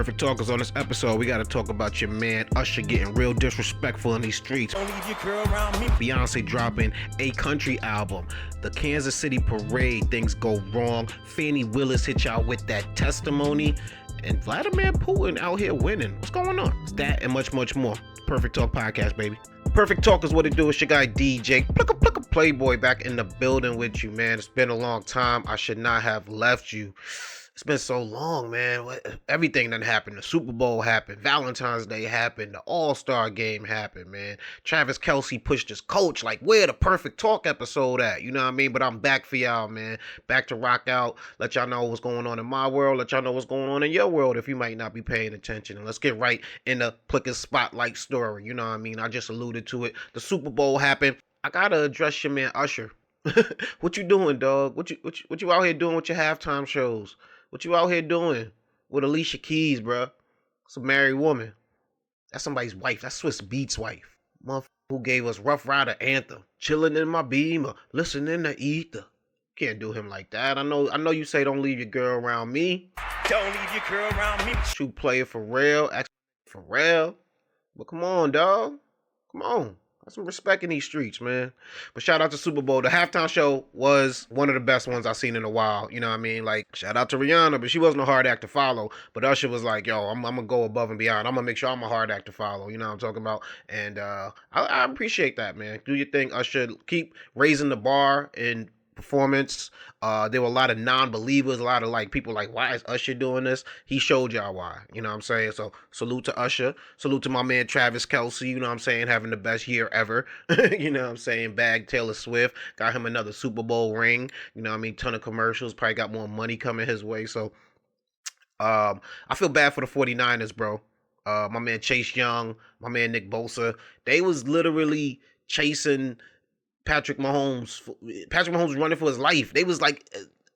Perfect Talkers. On this episode, we got to talk about your man Usher getting real disrespectful in these streets. Don't leave your girl around me. Beyonce dropping a country album. The Kansas City parade, things go wrong. Fani Willis hit y'all with that testimony. And Vladimir Putin out here winning. What's going on? It's that and much, much more. Perfect Talk Podcast, baby. Perfect Talk is what it do. It's your guy DJ Plicka Playboy back in the building with you, man. It's been a long time. I should not have left you. It's been so long, man. Everything done happened. The Super Bowl happened. Valentine's Day happened. The All-Star game happened, man. Travis Kelce pushed his coach. Like, where the Perfect Talk episode at? You know what I mean? But I'm back for y'all, man. Back to rock out. Let y'all know what's going on in my world. Let y'all know what's going on in your world if you might not be paying attention. And let's get right in the Plicka Spotlight story. You know what I mean? I just alluded to it. The Super Bowl happened. I gotta address your man Usher. What you doing, dog? What you out here doing with your halftime shows? What you out here doing with Alicia Keys, bro? It's a married woman. That's somebody's wife. That's Swiss Beats' wife. Motherfucker who gave us Rough Rider anthem. Chilling in my Beamer, listening to Ether. Can't do him like that. I know you say don't leave your girl around me. Don't leave your girl around me. Shoot player for real. Act for real. But come on, dog. Come on. Got some respect in these streets, man. But shout out to Super Bowl. The halftime show was one of the best ones I've seen in a while. You know what I mean? Like, shout out to Rihanna, but she wasn't a hard act to follow. But Usher was like, yo, I'm going to go above and beyond. I'm going to make sure I'm a hard act to follow. You know what I'm talking about? And I appreciate that, man. Do your thing, Usher. Keep raising the bar in performance. There were a lot of non-believers, a lot of like people like, why is Usher doing this? He showed y'all why. You know what I'm saying? So salute to Usher. Salute to my man Travis Kelce. You know what I'm saying? Having the best year ever. You know what I'm saying? Bagged Taylor Swift. Got him another Super Bowl ring. You know what I mean? Ton of commercials. Probably got more money coming his way. So I feel bad for the 49ers, bro. My man Chase Young, my man Nick Bosa. They was literally chasing Patrick Mahomes was running for his life. They was like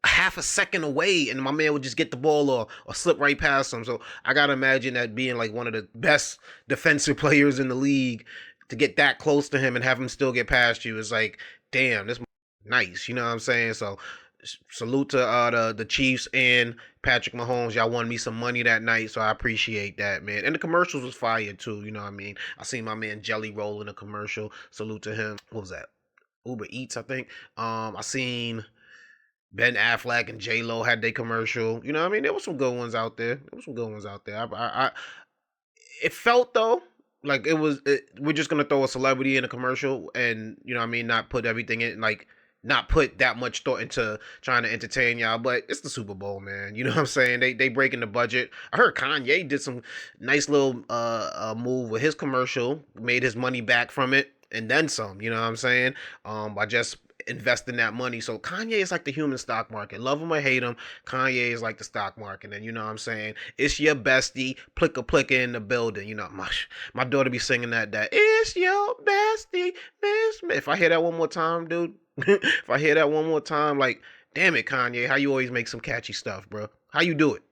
half a second away, and my man would just get the ball or slip right past him. So I gotta imagine that being like one of the best defensive players in the league, to get that close to him and have him still get past you is like, damn, this nice. You know what I'm saying? So salute to the Chiefs and Patrick Mahomes. Y'all won me some money that night, so I appreciate that, man. And the commercials was fire too. You know what I mean? I seen my man Jelly Roll in a commercial. Salute to him. What was that? Uber Eats, I think. I seen Ben Affleck and J-Lo had their commercial. You know what I mean? There were some good ones out there. It felt, though, like we're just going to throw a celebrity in a commercial and, you know what I mean, not put everything in, like, not put that much thought into trying to entertain y'all, but it's the Super Bowl, man. You know what I'm saying? They breaking the budget. I heard Kanye did some nice little move with his commercial, made his money back from it, and then some, you know what I'm saying? By just investing that money. So Kanye is like the human stock market. Love him or hate him, Kanye is like the stock market. And you know what I'm saying? It's your bestie, Plicka in the building. You know, my daughter be singing that it's your bestie, Miss Smith. If I hear that one more time, dude, if I hear that one more time, like, damn it, Kanye, how you always make some catchy stuff, bro? How you do it?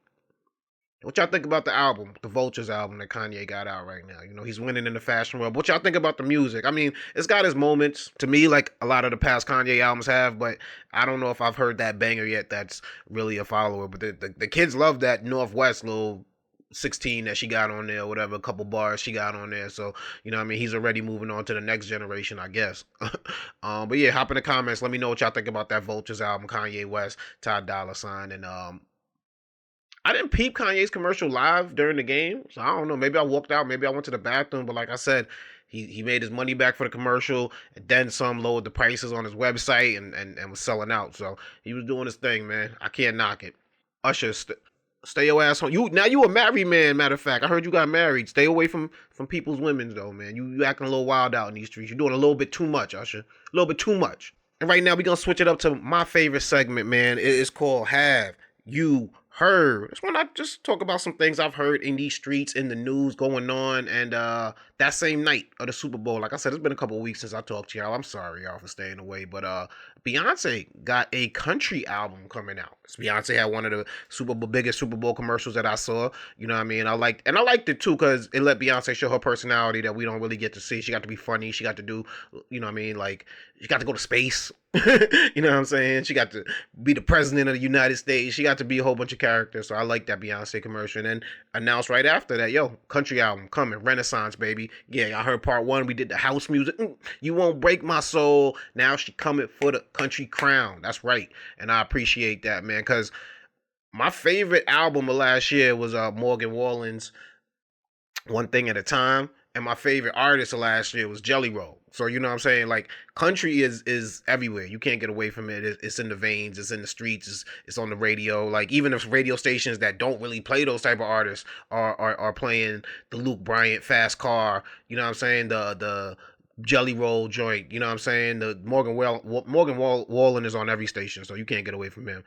What y'all think about the album, the Vultures album that Kanye got out right now? You know, he's winning in the fashion world. What y'all think about the music? I mean, it's got its moments, to me, like a lot of the past Kanye albums have, but I don't know if I've heard that banger yet that's really a follower. But the kids love that Northwest little 16 that she got on there, whatever, a couple bars she got on there. So, you know what I mean? He's already moving on to the next generation, I guess. But yeah, hop in the comments. Let me know what y'all think about that Vultures album, Kanye West, Ty Dolla $ign, and I didn't peep Kanye's commercial live during the game, so I don't know. Maybe I walked out. Maybe I went to the bathroom. But like I said, he made his money back for the commercial, and then some, lowered the prices on his website, and was selling out. So he was doing his thing, man. I can't knock it. Usher, stay your ass home. You a married man, matter of fact. I heard you got married. Stay away from people's women, though, man. You acting a little wild out in these streets. You're doing a little bit too much, Usher. A little bit too much. And right now, we're going to switch it up to my favorite segment, man. It's called Have You Heard. That's when I just talk about some things I've heard in these streets, in the news going on, and that same night of the Super Bowl. Like I said, it's been a couple of weeks since I talked to y'all. I'm sorry, y'all, for staying away, but Beyonce got a country album coming out. Beyonce had one of the biggest Super Bowl commercials that I saw. You know what I mean? I liked it too, because it let Beyonce show her personality that we don't really get to see. She got to be funny. She got to do, you know what I mean? Like, she got to go to space. You know what I'm saying? She got to be the president of the United States. She got to be a whole bunch of characters. So I like that Beyonce commercial. And then announced right after that, yo, country album coming, Renaissance, baby. Yeah, I heard part one. We did the house music. You won't break my soul. Now she coming for the country crown. That's right. And I appreciate that, man. Because my favorite album of last year was Morgan Wallen's One Thing at a Time. And my favorite artist of last year was Jelly Roll. So you know what I'm saying? Like country is everywhere. You can't get away from it. It's in the veins. It's in the streets. It's on the radio. Like even if radio stations that don't really play those type of artists are playing the Luke Bryant Fast Car. You know what I'm saying? The Jelly Roll joint. You know what I'm saying? The Wallen is on every station, so you can't get away from him.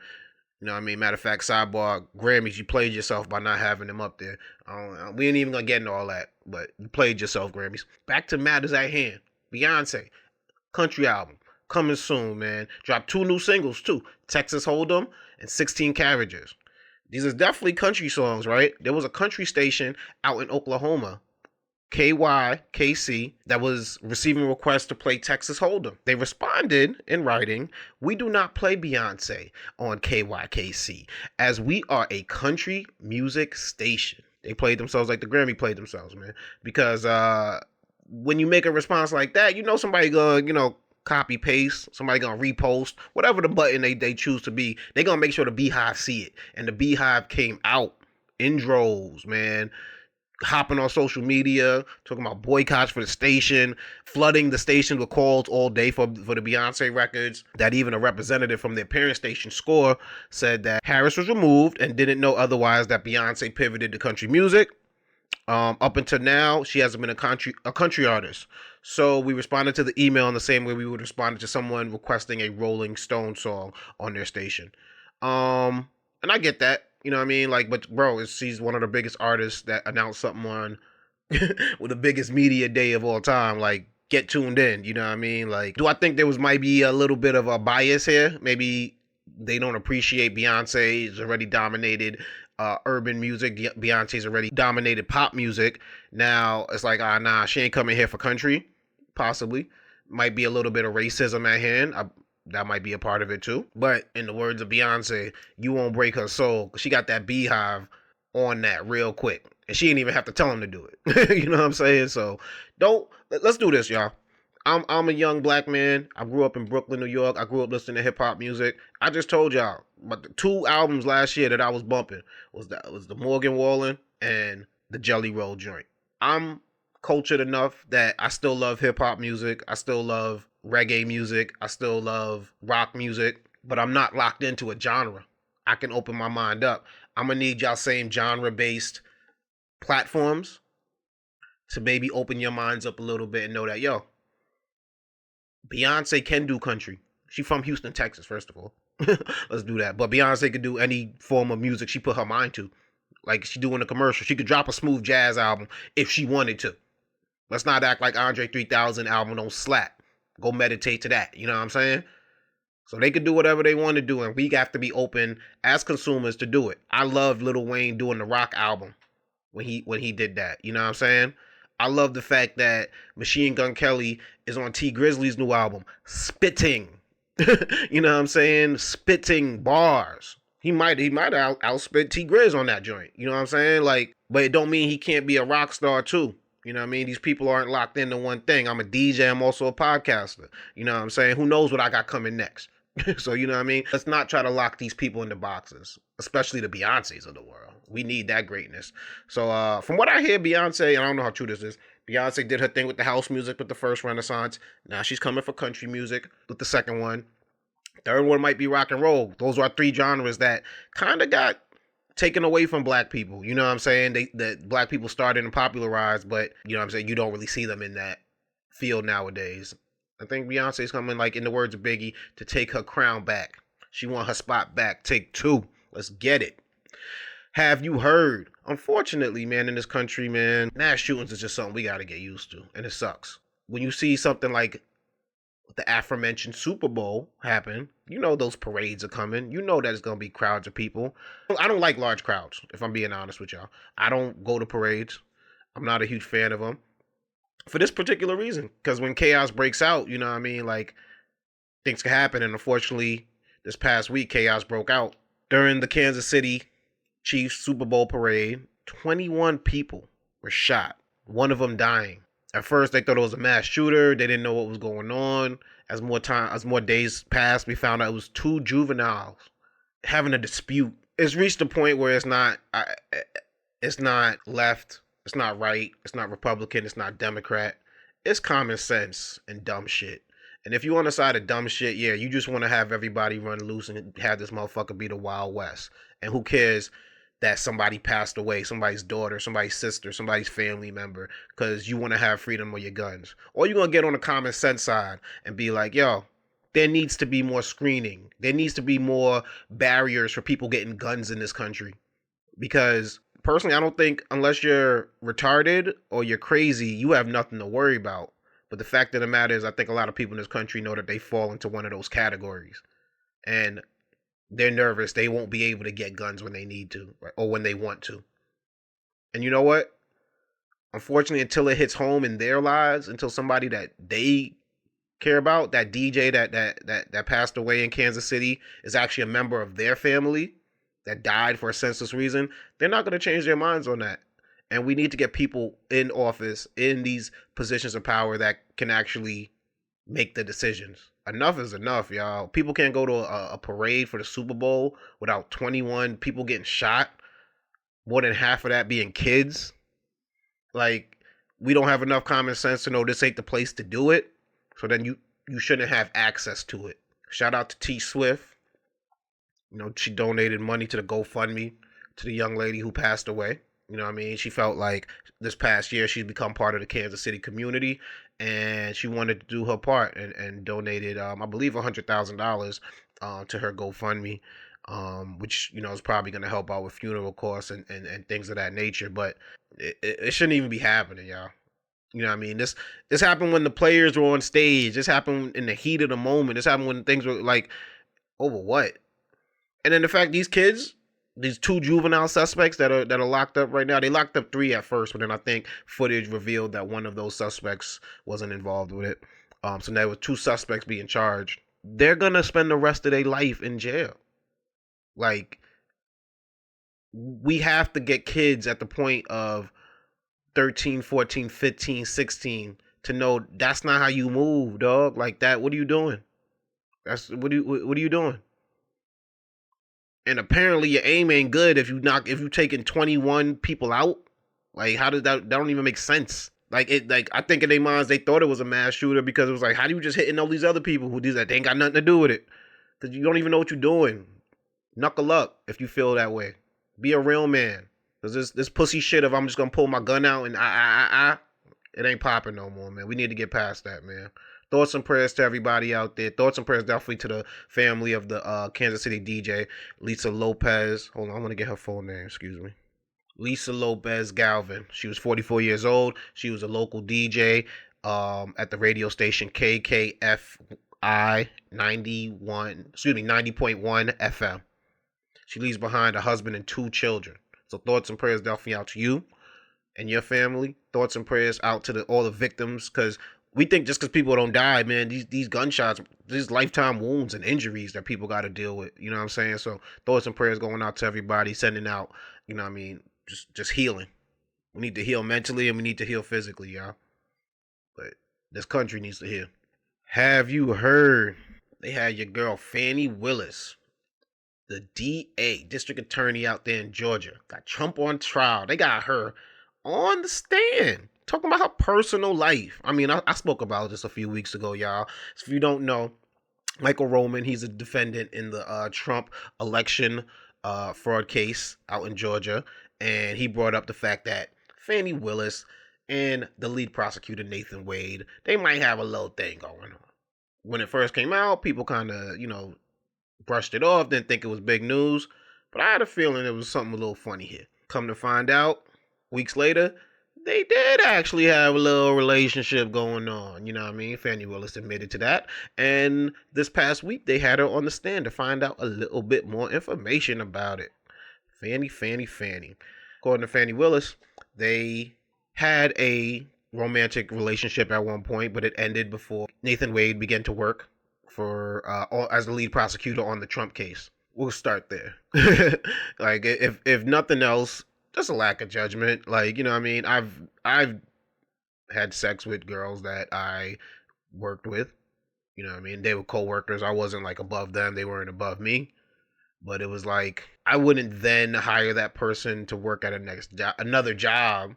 You know what I mean? Matter of fact, sidebar, Grammys, you played yourself by not having them up there. We ain't even gonna get into all that, but you played yourself, Grammys. Back to matters at hand. Beyonce, country album, coming soon, man. Dropped 2 new singles, too. Texas Hold'em and 16 Carriages. These are definitely country songs, right? There was a country station out in Oklahoma, KYKC, that was receiving requests to play Texas Hold'em. They responded in writing, "We do not play Beyonce on KYKC, as we are a country music station." They played themselves like the Grammy played themselves, man. Because when you make a response like that, you know somebody gonna, copy paste, somebody gonna repost, whatever the button they choose to be, they gonna make sure the Beehive see it. And the Beehive came out in droves, man. Hopping on social media, talking about boycotts for the station, flooding the station with calls all day for the Beyonce records. That even a representative from their parent station, Score, said that Harris was removed and didn't know otherwise that Beyonce pivoted to country music. Up until now, she hasn't been a country artist. So we responded to the email in the same way we would respond to someone requesting a Rolling Stone song on their station. And I get that. You know what I mean? Like, but bro, she's one of the biggest artists that announced something on with the biggest media day of all time. Like, get tuned in. You know what I mean? Like, do I think there might be a little bit of a bias here? Maybe they don't appreciate Beyonce. Is already dominated urban music. Beyonce's already dominated pop music. Now it's like, nah, she ain't coming here for country. Possibly. Might be a little bit of racism at hand. That might be a part of it too. But in the words of Beyonce, you won't break her soul. She got that Beehive on that real quick. And she didn't even have to tell him to do it. You know what I'm saying? So let's do this, y'all. I'm a young black man. I grew up in Brooklyn, New York. I grew up listening to hip hop music. I just told y'all, but the 2 albums last year that I was bumping was the Morgan Wallen and the Jelly Roll joint. I'm cultured enough that I still love hip hop music. I still love reggae music. I still love rock music, but I'm not locked into a genre. I can open my mind up. I'm gonna need y'all same genre based platforms to maybe open your minds up a little bit and know that, yo, Beyonce can do country. She from Houston, Texas, first of all. Let's do that. But Beyonce could do any form of music she put her mind to. Like she doing a commercial. She could drop a smooth jazz album if she wanted to. Let's not act like Andre 3000 album don't slap. Go meditate to that. You know what I'm saying? So they could do whatever they want to do, and we have to be open as consumers to do it. I love Lil Wayne doing the rock album when he did that. You know what I'm saying? I love the fact that Machine Gun Kelly is on T Grizzly's new album, spitting. You know what I'm saying? Spitting bars. He might outspit T Grizz on that joint. You know what I'm saying? Like, but it don't mean he can't be a rock star too. You know what I mean? These people aren't locked into one thing. I'm a DJ. I'm also a podcaster. You know what I'm saying? Who knows what I got coming next? So, you know what I mean? Let's not try to lock these people into boxes, especially the Beyoncés of the world. We need that greatness. So, from what I hear, Beyonce, and I don't know how true this is, Beyonce did her thing with the house music with the first Renaissance. Now she's coming for country music with the second one. Third one might be rock and roll. Those are 3 genres that kind of got taken away from black people. You know what I'm saying? That black people started and popularized, but you know what I'm saying? You don't really see them in that field nowadays. I think Beyonce's coming, like in the words of Biggie, to take her crown back. She want her spot back. Take 2. Let's get it. Have you heard? Unfortunately, man, in this country, man, mass shootings is just something we got to get used to, and it sucks. When you see something like the aforementioned Super Bowl happen, you know those parades are coming. You know that it's going to be crowds of people. I don't like large crowds, if I'm being honest with y'all. I don't go to parades. I'm not a huge fan of them. For this particular reason. Because when chaos breaks out, you know what I mean? Like, things can happen. And unfortunately, this past week, chaos broke out during the Kansas City Chiefs Super Bowl parade. 21 people were shot, one of them dying. At first, they thought it was a mass shooter. They didn't know what was going on. As more days passed, we found out it was two juveniles having a dispute. It's reached a point where it's not left, it's not right, it's not Republican, it's not Democrat. It's common sense and dumb shit. And if you on the side of dumb shit, yeah, you just want to have everybody run loose and have this motherfucker be the Wild West. And who cares that somebody passed away, somebody's daughter, somebody's sister, somebody's family member, because you want to have freedom with your guns. Or you're going to get on the common sense side and be like, yo, there needs to be more screening. There needs to be more barriers for people getting guns in this country. Because personally, I don't think unless you're retarded or you're crazy, you have nothing to worry about. But the fact of the matter is, I think a lot of people in this country know that they fall into one of those categories. And they're nervous. They won't be able to get guns when they need to, right? Or when they want to. And you know what? Unfortunately, until it hits home in their lives, until somebody that they care about, that DJ that passed away in Kansas City is actually a member of their family that died for a senseless reason, they're not going to change their minds on that. And we need to get people in office, in these positions of power that can actually make the decisions. Enough is enough, y'all. People can't go to a parade for the Super Bowl without 21 people getting shot. More than half of that being kids. Like, we don't have enough common sense to know this ain't the place to do it. So then you shouldn't have access to it. Shout out to T Swift. You know, she donated money to the GoFundMe to the young lady who passed away. You know what I mean? She felt like this past year she's become part of the Kansas City community, and she wanted to do her part and donated, I believe, $100,000 to her GoFundMe, which, you know, is probably going to help out with funeral costs and things of that nature. But it shouldn't even be happening, y'all. You know what I mean? This happened when the players were on stage. This happened in the heat of the moment. This happened when things were like, over what? And then the fact these kids, these two juvenile suspects that are locked up right now, they locked up 3 at first, but then I think footage revealed that one of those suspects wasn't involved with it. So now with 2 suspects being charged, they're gonna spend the rest of their life in jail. Like, we have to get kids at the point of 13, 14, 15, 16 to know that's not how you move, dog. Like that, what are you doing? What are you doing? And apparently your aim ain't good if you taking 21 people out. Like, how does that don't even make sense? Like, I think in their minds they thought it was a mass shooter because it was like, how do you just hitting all these other people who they ain't got nothing to do with it? Because you don't even know what you're doing. Knuckle up if you feel that way. Be a real man. Because this pussy shit of I'm just gonna pull my gun out and it ain't popping no more, man. We need to get past that, man. Thoughts and prayers to everybody out there. Thoughts and prayers definitely to the family of the Kansas City DJ, Lisa Lopez. Hold on, I'm going to get her full name. Excuse me. Lisa Lopez-Galvan. She was 44 years old. She was a local DJ at the radio station KKFI 90.1 FM. She leaves behind a husband and 2 children. So thoughts and prayers definitely out to you and your family. Thoughts and prayers out to all the victims, because we think just because people don't die, man, these gunshots, these lifetime wounds and injuries that people got to deal with. You know what I'm saying? So thoughts and prayers going out to everybody, sending out, you know what I mean, just healing. We need to heal mentally and we need to heal physically, y'all. But this country needs to heal. Have you heard they had your girl Fani Willis, the DA, district attorney out there in Georgia, got Trump on trial. They got her on the stand talking about her personal life. I mean, I spoke about this a few weeks ago, y'all. So if you don't know, Michael Roman, he's a defendant in the Trump election fraud case out in Georgia. And he brought up the fact that Fani Willis and the lead prosecutor, Nathan Wade, they might have a little thing going on. When it first came out, people kind of, you know, brushed it off, didn't think it was big news. But I had a feeling there was something a little funny here. Come to find out, weeks later, they did actually have a little relationship going on. You know what I mean? Fani Willis admitted to that. And this past week, they had her on the stand to find out a little bit more information about it. Fani. According to Fani Willis, they had a romantic relationship at one point, but it ended before Nathan Wade began to work for as the lead prosecutor on the Trump case. We'll start there. Like if nothing else, just a lack of judgment. Like, you know what I mean? I've had sex with girls that I worked with. You know what I mean? They were co-workers. I wasn't like above them. They weren't above me. But it was like I wouldn't then hire that person to work at another job.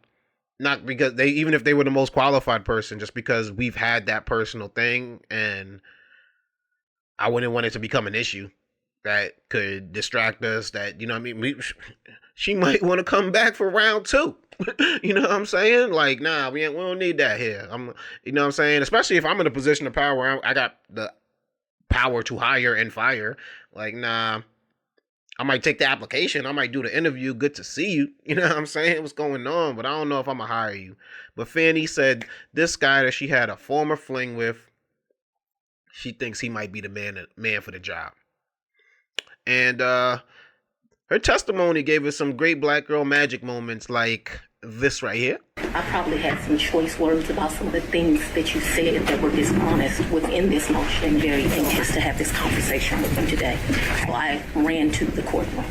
Not because they, even if they were the most qualified person, just because we've had that personal thing, and I wouldn't want it to become an issue that could distract us. That, you know what I mean? She might want to come back for round two. You know what I'm saying? Like, nah, we don't need that here. You know what I'm saying? Especially if I'm in a position of power where I got the power to hire and fire. Like, nah, I might take the application. I might do the interview. Good to see you. You know what I'm saying? What's going on? But I don't know if I'm going to hire you. But Fani said this guy that she had a former fling with, she thinks he might be the man for the job. And her testimony gave us some great black girl magic moments like this right here. I probably had some choice words about some of the things that you said that were dishonest within this motion. I'm very anxious to have this conversation with you today. So I ran to the courtroom.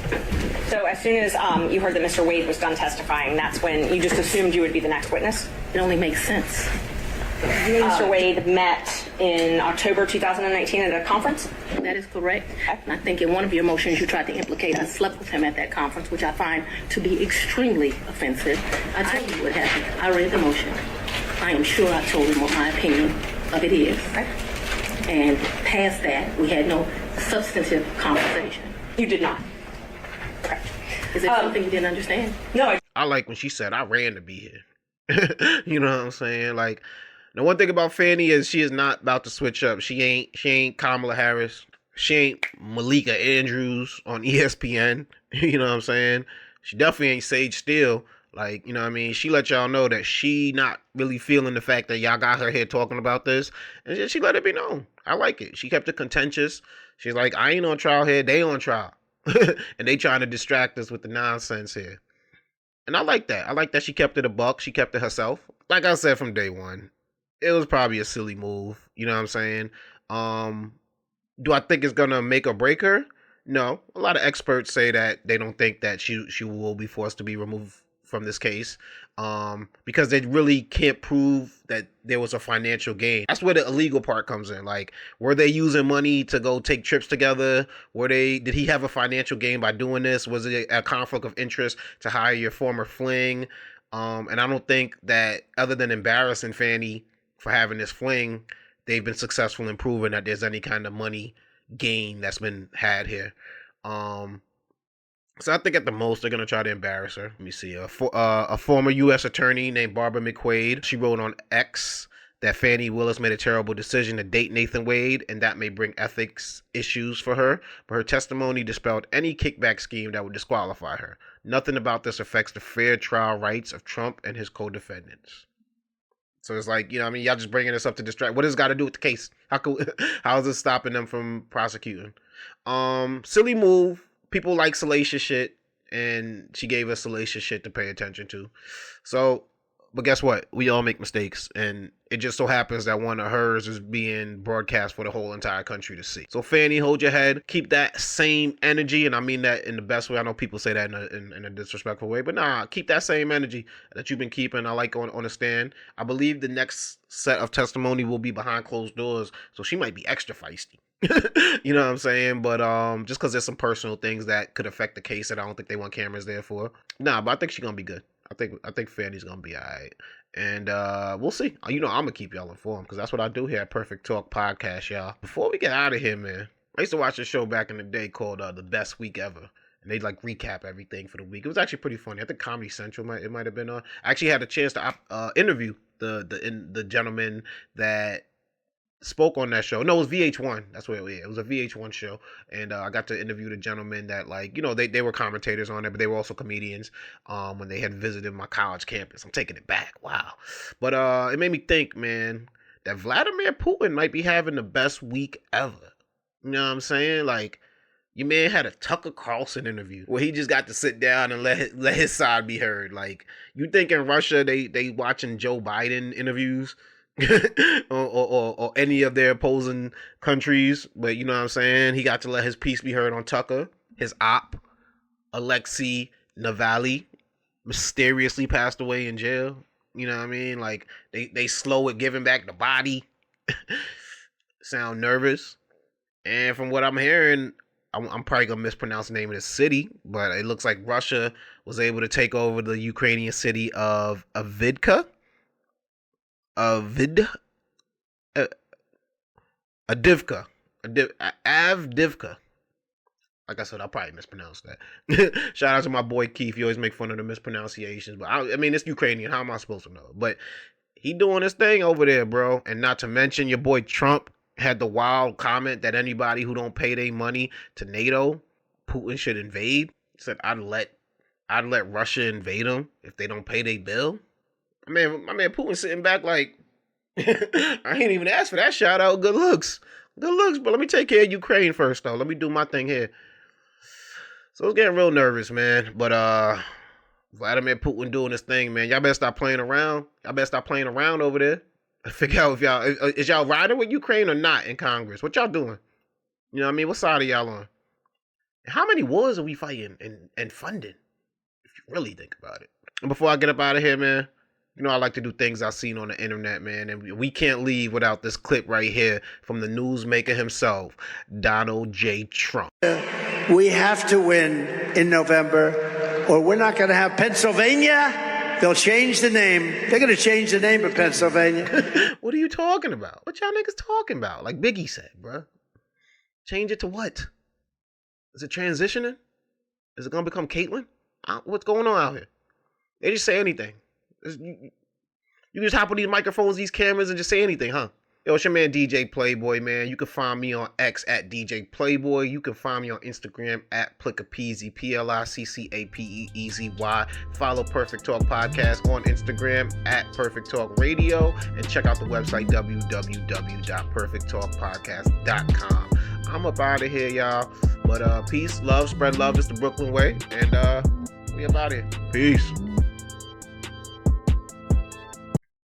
So as soon as you heard that Mr. Wade was done testifying, that's when you just assumed you would be the next witness? It only makes sense. You and Mr. Wade met in October 2019 at a conference? That is correct. And I think in one of your motions you tried to implicate I slept with him at that conference, which I find to be extremely offensive. I told you what happened. I read the motion. I am sure I told him what my opinion of it is. Okay. And past that, we had no substantive conversation. You did not. Okay. Is there something you didn't understand? No. I like when she said, I ran to be here. You know what I'm saying? Like, the one thing about Fani is she is not about to switch up. She ain't Kamala Harris. She ain't Malika Andrews on ESPN. You know what I'm saying? She definitely ain't Sage Steele. Like, you know what I mean? She let y'all know that she not really feeling the fact that y'all got her here talking about this. And she let it be known. I like it. She kept it contentious. She's like, I ain't on trial here. They on trial. And they trying to distract us with the nonsense here. And I like that. I like that she kept it a buck. She kept it herself. Like I said from day one, it was probably a silly move. You know what I'm saying? Do I think it's going to make or break her? No. A lot of experts say that they don't think that she will be forced to be removed from this case because they really can't prove that there was a financial gain. That's where the illegal part comes in. Like, were they using money to go take trips together? Did he have a financial gain by doing this? Was it a conflict of interest to hire your former fling? And I don't think that, other than embarrassing Fani for having this fling, they've been successful in proving that there's any kind of money gain that's been had here. So I think at the most they're gonna try to embarrass her. Let me see. A former U.S. attorney named Barbara McQuaid. She wrote on X that Fani Willis made a terrible decision to date Nathan Wade, and that may bring ethics issues for her. But her testimony dispelled any kickback scheme that would disqualify her. Nothing about this affects the fair trial rights of Trump and his co-defendants. So it's like, you know what I mean? Y'all just bringing this up to distract. What does it got to do with the case? How is it stopping them from prosecuting? Silly move. People like salacious shit, and she gave us salacious shit to pay attention to. So, but guess what? We all make mistakes, and it just so happens that one of hers is being broadcast for the whole entire country to see. So Fani, hold your head. Keep that same energy, and I mean that in the best way. I know people say that in a disrespectful way, but nah, keep that same energy that you've been keeping. I like on the stand. I believe the next set of testimony will be behind closed doors, so she might be extra feisty. You know what I'm saying? But just because there's some personal things that could affect the case that I don't think they want cameras there for. Nah, but I think she's gonna be good. I think Fani's gonna be alright. And we'll see. You know, I'm gonna keep y'all informed because that's what I do here at Perfect Talk Podcast, y'all. Before we get out of here, man, I used to watch a show back in the day called The Best Week Ever. And they'd like recap everything for the week. It was actually pretty funny. I think Comedy Central might have been on. I actually had a chance to interview the gentleman that spoke on that show. No, it was VH1. That's what it was. It was a VH1 show. And I got to interview the gentleman that, like, you know, they were commentators on it, but they were also comedians when they had visited my college campus. I'm taking it back. Wow. But it made me think, man, that Vladimir Putin might be having the best week ever. You know what I'm saying? Like, your man had a Tucker Carlson interview where he just got to sit down and let his side be heard. Like, you think in Russia they watching Joe Biden interviews? or any of their opposing countries. But you know what I'm saying? He got to let his piece be heard on Tucker. His op, Alexei Navalny, mysteriously passed away in jail. You know what I mean? Like, they slow at giving back the body. Sound nervous. And from what I'm hearing, I'm probably going to mispronounce the name of the city, but it looks like Russia was able to take over the Ukrainian city of Avdiivka. Like I said, I'll probably mispronounce that. Shout out to my boy Keith. You always make fun of the mispronunciations, but I mean, it's Ukrainian. How am I supposed to know? But he doing his thing over there, bro. And not to mention, your boy Trump had the wild comment that anybody who don't pay their money to NATO, Putin should invade. He said, I'd let Russia invade them if they don't pay their bill. My man Putin sitting back like, I ain't even asked for that shout out. Good looks, but let me take care of Ukraine first, though. Let me do my thing here. So it's getting real nervous, man. But Vladimir Putin doing his thing, man. Y'all better stop playing around. Over there. Figure out if y'all riding with Ukraine or not in Congress. What y'all doing? You know what I mean? What side are y'all on? And how many wars are we fighting and funding? If you really think about it. And before I get up out of here, man, you know I like to do things I've seen on the internet, man. And we can't leave without this clip right here from the newsmaker himself, Donald J. Trump. We have to win in November, or we're not going to have Pennsylvania. They'll change the name. They're going to change the name of Pennsylvania. What are you talking about? What y'all niggas talking about? Like Biggie said, bro. Change it to what? Is it transitioning? Is it going to become Caitlyn? What's going on out here? They just say anything. You just hop on these microphones, these cameras, and just say anything, huh? Yo, it's your man DJ Playboy, man. You can find me on X at DJ Playboy. You can find me on Instagram at Plickapeezy, PLICCAPEEZY. Follow Perfect Talk Podcast on Instagram at Perfect Talk Radio. And check out the website, www.perfecttalkpodcast.com. I'm up out of here, y'all. But peace, love, spread love. It's the Brooklyn way. And we up out of here. Peace.